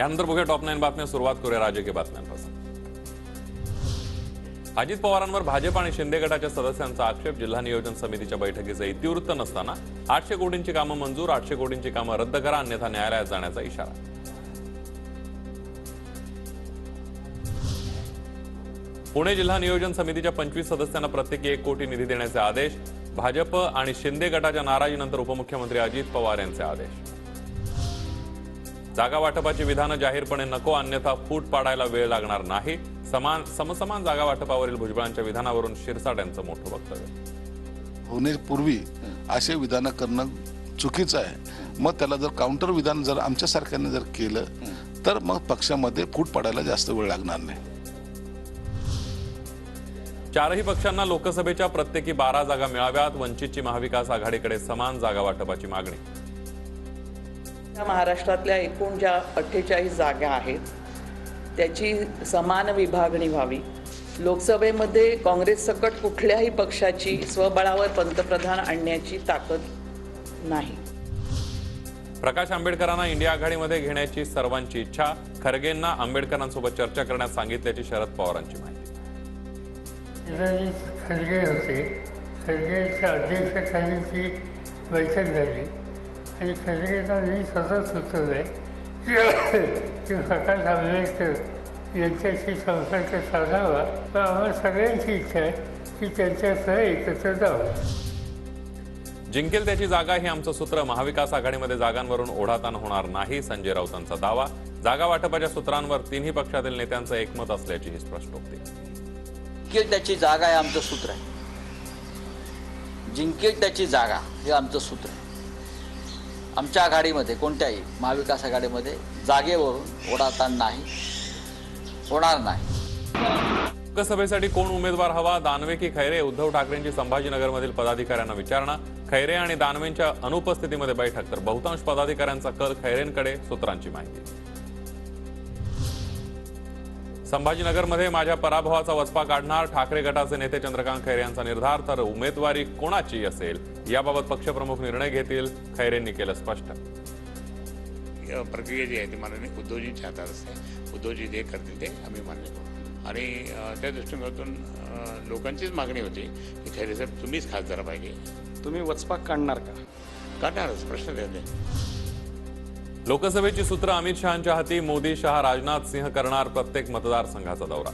यानंतर बघूया टॉप 9 बातम्या. सुरुवात करूया राजकीय बातम्यांपासून. अजित पवारांवर भाजप आणि शिंदे गटाच्या सदस्यांचा आक्षेप. जिल्हा नियोजन समितीच्या बैठकीचे इतिवृत्त नसताना 800 कोटींची कामं मंजूर, 800 कोटींची कामं रद्द करा, अन्यथा न्यायालयात जाण्याचा इशारा. पुणे जिल्हा नियोजन समितीच्या 25 सदस्यांना प्रत्येकी 1 कोटी निधी देण्याचे आदेश. भाजप आणि शिंदे गटाच्या नाराजीनंतर उपमुख्यमंत्री अजित पवार यांचे आदेश. जागा वाटपाची विधानं जाहीरपणे नको, अन्यथा फूट पाडायला वेळ लागणार नाही. समसमान जागा वाटपावरील भुजबळांच्या विधानावरून शिरसाट यांचं मोठं वक्तव्य. होण्यापूर्वी असे विधान करणं चुकीचं आहे. मग त्याला जर काउंटर विधान जर आमच्यासारख्याने जर केलं तर मग पक्षामध्ये फूट पाडायला जास्त वेळ लागणार नाही. चारही पक्षांना लोकसभेच्या प्रत्येकी 12 जागा मिळाव्यात. वंचितची महाविकास आघाडीकडे समान जागा वाटपाची मागणी. महाराष्ट्रातल्या एकूण ज्या 48 जागा आहेत त्याची समान विभागणी व्हावी. लोकसभेमध्ये काँग्रेस सकट कुठल्याही पक्षाची स्वबळावर पंतप्रधान आणण्याची ताकद नाही. प्रकाश आंबेडकरांना इंडिया आघाडीमध्ये घेण्याची सर्वांची इच्छा. खरगेंना आंबेडकरांसोबत चर्चा करण्यास सांगितल्याची शरद पवारांची माहिती. खरगे होते, खरगेच्या अध्यक्षतेखाली बैठक झाली आणि खरगेंनी स्वतः सुचवलं की प्रकाश आंबेडकर यांच्याशी संपर्क साधावा. पण आम्हाला सगळ्यांची इच्छा आहे की त्यांच्यासह एकत्र जावं. जिंकेल त्याची जागा हे आमचं सूत्र. महाविकास आघाडीमध्ये जागांवरून ओढाताण होणार नाही, संजय राऊतांचा दावा. जागा वाटपाच्या सूत्रांवर तिन्ही पक्षातील नेत्यांचं एकमत असल्याची ही स्पष्टोक्ती. जिंकेल त्याची जागा हे आमचं सूत्र आहे. जिंकेल त्याची जागा हे आमचं सूत्र आहे. आमच्या आघाडीमध्ये कोणत्याही महाविकास आघाडीमध्ये जागेवरून ओढाताण नाही, होणार नाही. लोकसभेसाठी कोण उमेदवार हवा? दानवे की खैरे? उद्धव ठाकरेंची संभाजीनगरमधील पदाधिकाऱ्यांना विचारणा. खैरे आणि दानवेंच्या अनुपस्थितीमध्ये बैठक, तर बहुतांश पदाधिकाऱ्यांचा कल खैरेंकडे, सूत्रांची माहिती. संभाजीनगरमध्ये माझ्या पराभवाचा वचपा काढणार, ठाकरे गटाचे नेते चंद्रकांत खैरे यांचा निर्धार. तर उमेदवारी कोणाची असेल याबाबत पक्षप्रमुख निर्णय घेतील, खैरेंनी केलं स्पष्ट. प्रक्रिया जी आहे ती माननीय उद्धवजींच्या हातात असते. उद्धवजी जे करतील ते आम्ही मान्य करू. आणि त्या दृष्टिकोनातून लोकांचीच मागणी होती की खैरे साहेब तुम्हीच खासदार पाहिजे. तुम्ही वचपा काढणार का? काढणारच, प्रश्न द्या. लोकसभेची सूत्र अमित शहांच्या हाती. मोदी, शहा, राजनाथ सिंह करणार प्रत्येक मतदारसंघाचा दौरा.